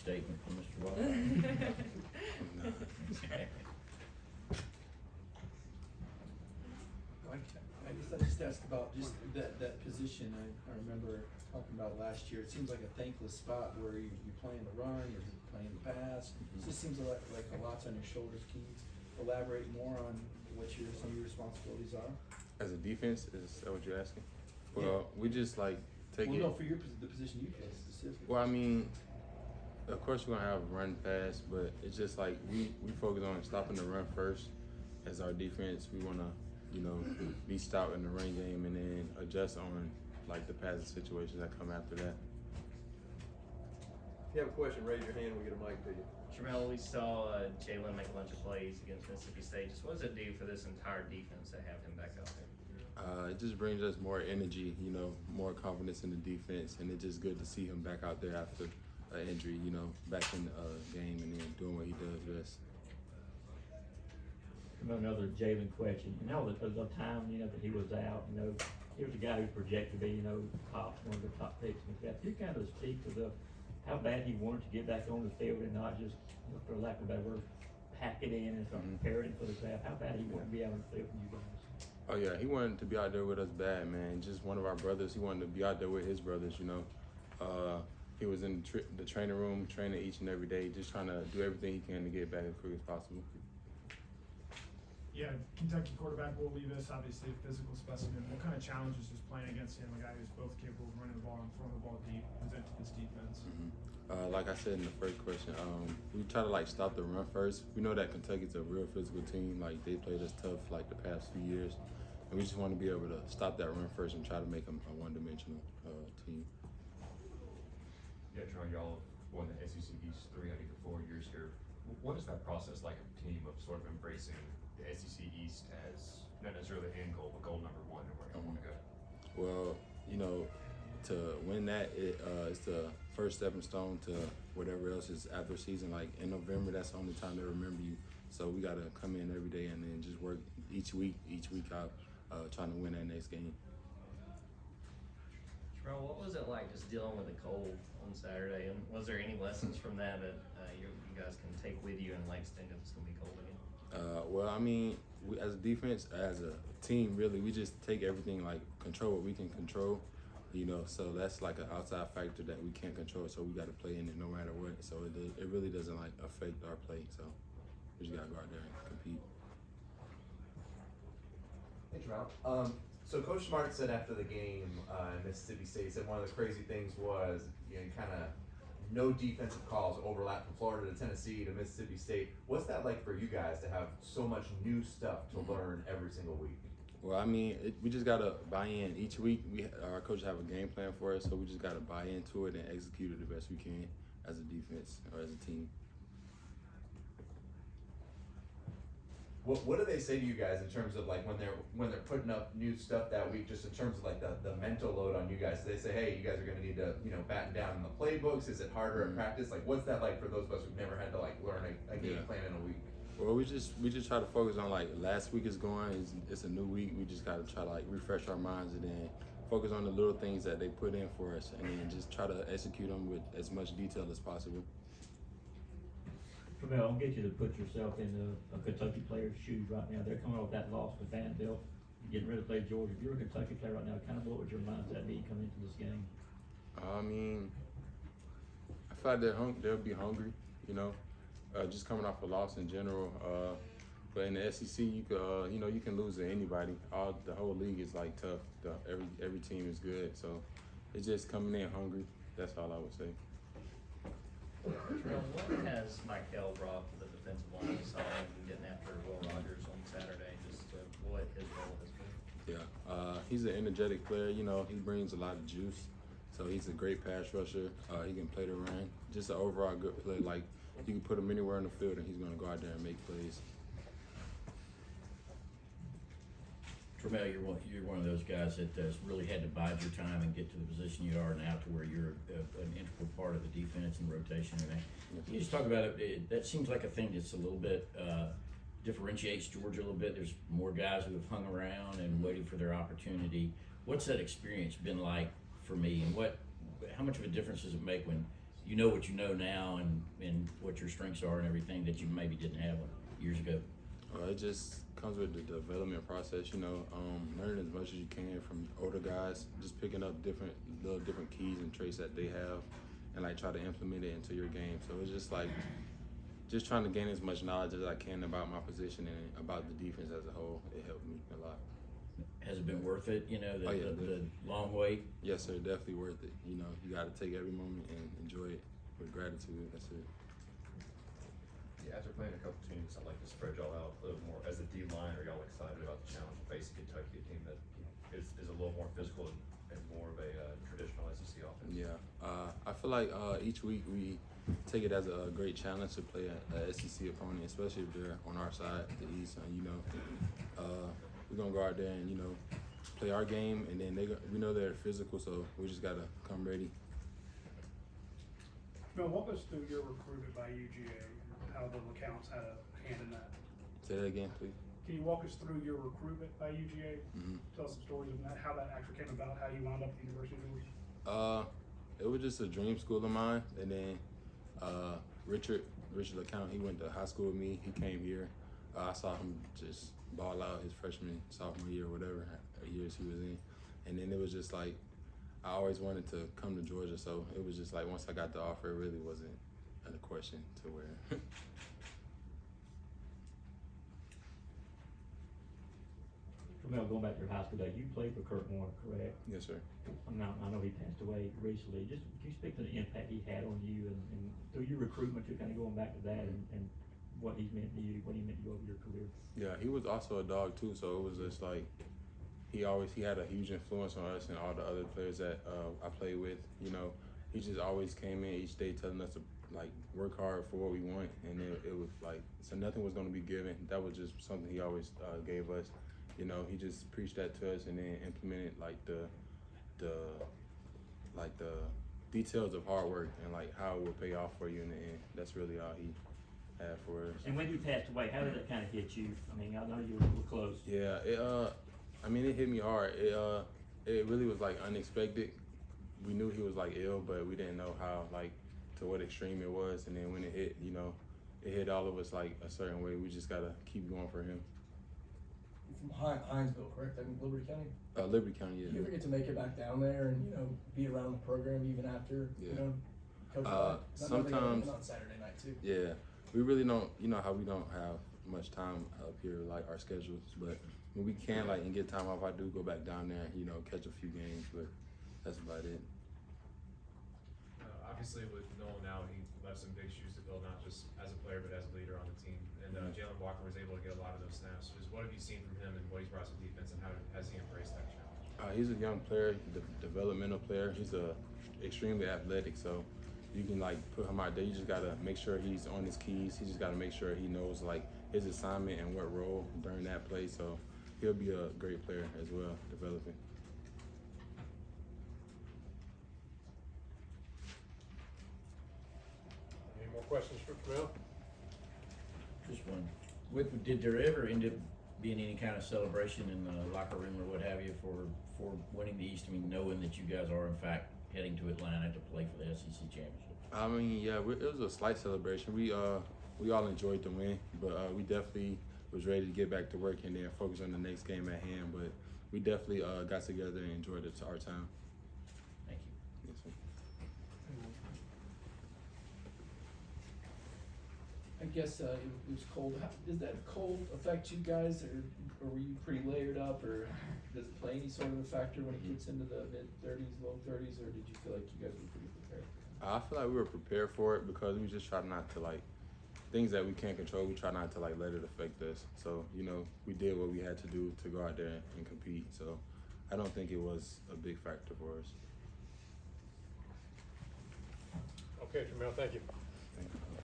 statement from Mr. Walthour. I just asked about just that position. I remember talking about last year. It seems like a thankless spot where you're playing the run, you're playing the pass. It just seems like a lot's on your shoulders. Can you elaborate more on what some of your responsibilities are? As a defense, is that what you're asking? Yeah. Well, we just like take it. No, for the position you play specifically. Well, I mean, of course we're gonna have run pass, but it's just like we focus on stopping the run first as our defense. We wanna, be stout in the run game and then adjust on like the passing situations that come after that. If you have a question, raise your hand and we get a mic to you. Tramel, we saw Jalen make a bunch of plays against Mississippi State. Just what does it do for this entire defense to have him back out there? It just brings us more energy, more confidence in the defense, and it's just good to see him back out there after an injury, back in the game and then doing what he does best. Another Jalen question. The time, that he was out, he was a guy who projected to be, one of the top picks in the draft. You kind of speak to how bad he wanted to get back on the field and not just, for lack of a better word, pack it in and start preparing for the draft. How bad he wanted to be out on the field with you guys. Oh yeah, he wanted to be out there with us bad, man. Just one of our brothers. He wanted to be out there with his brothers, He was in the training room, training each and every day, just trying to do everything he can to get back as quick as possible. Yeah, Kentucky quarterback Will Levis, obviously a physical specimen. What kind of challenges does playing against him, a guy who's both capable of running the ball and throwing the ball deep, present to this defense? Like I said in the first question, we try to stop the run first. We know that Kentucky's a real physical team. Like they played us tough the past few years, and we just want to be able to stop that run first and try to make them a one-dimensional team. Yeah, Tron, y'all won the SEC East 3 out of the 4 years here. What is that process like, a team of sort of embracing the SEC East as not necessarily the end goal, but goal number one and where y'all want to go? Well, to win that, it's the first stepping stone to whatever else is after season. Like in November, that's the only time they remember you. So we got to come in every day and then just work each week out, trying to win that next game. Tramel, what was it like just dealing with the cold on Saturday? And was there any lessons from that you guys can take with you in Langston if it's going to be cold again? Well, I mean, we, as a defense, as a team, really, we just take everything, control what we can control, so that's like an outside factor that we can't control, so we got to play in it no matter what. So it really doesn't, affect our play, so we just got to go out there and compete. Hey, Tramel. So Coach Smart said after the game in Mississippi State, he said one of the crazy things was, kind of no defensive calls overlap from Florida to Tennessee to Mississippi State. What's that like for you guys to have so much new stuff to learn every single week? Well, I mean, we just got to buy in. Each week, our coach have a game plan for us, so we just got to buy into it and execute it the best we can as a defense or as a team. What do they say to you guys in terms of when they're putting up new stuff that week, just in terms of the mental load on you guys? Do they say, hey, you guys are going to need to batten down in the playbooks? Is it harder at practice? What's that like for those of us who've never had to learn a game plan in a week? Well, we just try to focus on last week is going. It's a new week. We just got to try to refresh our minds and then focus on the little things that they put in for us, and then just try to execute them with as much detail as possible. Tramel, I'll get you to put yourself in a Kentucky player's shoes right now. They're coming off that loss to Vanderbilt, getting ready to play Georgia. If you're a Kentucky player right now, kind of what would your mindset be coming into this game? I mean, I feel like they'll be hungry, just coming off a loss in general. But in the SEC, you can lose to anybody. The whole league is tough. Every team is good, so it's just coming in hungry. That's all I would say. Tramel, what has Michael brought to the defensive line? We saw him getting after Will Rogers on Saturday. Just what his role has been. Yeah, he's an energetic player. He brings a lot of juice. So he's a great pass rusher. He can play the run. Just an overall good player. You can put him anywhere in the field, and he's going to go out there and make plays. Tramel, you're one of those guys that has really had to bide your time and get to the position you are now to where you're an integral part of the defense and rotation and everything. Can you just talk about it? That seems like a thing that's a little bit differentiates Georgia a little bit. There's more guys who have hung around and waited for their opportunity. What's that experience been like for me, and how much of a difference does it make when you know what you know now and what your strengths are and everything that you maybe didn't have years ago? It just comes with the development process, learning as much as you can from older guys, just picking up little different keys and traits that they have, and like try to implement it into your game. So it's just like just trying to gain as much knowledge as I can about my position and about the defense as a whole. It helped me a lot. Has it been worth it? Oh, yeah, The long wait. Yes, sir, definitely worth it. You got to take every moment and enjoy it with gratitude. That's it. Yeah, after playing a couple teams, I'd like to spread y'all out a little more. As a D line, are y'all excited about the challenge of facing Kentucky, a team that is a little more physical and more of a traditional SEC offense? Yeah, I feel like each week we take it as a great challenge to play a SEC opponent, especially if they're on our side, the East. We're gonna go out there and play our game, and then we know they're physical, so we just gotta come ready. Bill, walk us through your recruitment by UGA, how the accounts had a hand in that. Say that again, please. Can you walk us through your recruitment by UGA? Mm-hmm. Tell us some stories of that, how that actually came about, how you wound up at the University of Georgia. It was just a dream school of mine, and then Richard LeCount, he went to high school with me. He came here. I saw him just ball out his freshman, sophomore year, whatever years he was in, and then it was just like I always wanted to come to Georgia, so it was just like once I got the offer, it really wasn't a question to where. Tramel, going back to your high school days, you played for Kurt Warner, correct? Yes, sir. I know he passed away recently. Just can you speak to the impact he had on you and through your recruitment, to kind of going back to that and what he meant to you, what he meant to you over your career? Yeah, he was also a dog too, so it was just like he had a huge influence on us and all the other players that I played with. He just always came in each day telling us to like work hard for what we want, and it was like so nothing was going to be given. That was just something he always gave us. He just preached that to us and then implemented like the details of hard work and like how it would pay off for you in the end. That's really all he had for us. And when he passed away, how did that kind of hit you? I mean, I know you were close. Yeah, it hit me hard. It really was like unexpected. We knew he was like ill, but we didn't know how like to what extreme it was. And then when it hit, it hit all of us like a certain way. We just gotta keep going for him. From Hinesville, correct? I mean, Liberty County? Liberty County, yeah. Do you ever get to make it back down there and, be around the program even after, Yeah. Coach back? Sometimes. On Saturday night too. Yeah, we really don't, how we don't have much time up here, like our schedules, but when we can, like, and get time off, I do go back down there, catch a few games, but that's about it. Obviously, with Nolan now, he left some big shoes to fill, not just as a player, but as a leader on the team. And Jalen Walker was able to get a lot of those snaps. Just what have you seen from him and what he's brought to defense, and how has he embraced that challenge? He's a young player, developmental player. He's extremely athletic, so you can like put him out there. You just gotta make sure he's on his keys. He just gotta make sure he knows like his assignment and what role during that play. So he'll be a great player as well, developing. Any more questions for Tramel? Just one. Did there ever end up being any kind of celebration in the locker room or what have you for winning the East? I mean, knowing that you guys are in fact heading to Atlanta to play for the SEC championship. I mean, yeah, it was a slight celebration. We all enjoyed the win, but we definitely was ready to get back to work and then focus on the next game at hand. But we definitely got together and enjoyed our time. Thank you. Yes, sir. I guess it was cold. Does that cold affect you guys, or were you pretty layered up, or does it play any sort of a factor when it gets into the mid-30s, low 30s, or did you feel like you guys were pretty prepared? I feel like we were prepared for it because we just try not to like things that we can't control. We try not to like let it affect us. So we did what we had to do to go out there and compete. So I don't think it was a big factor for us. Okay, Tramel, thank you. Thank you.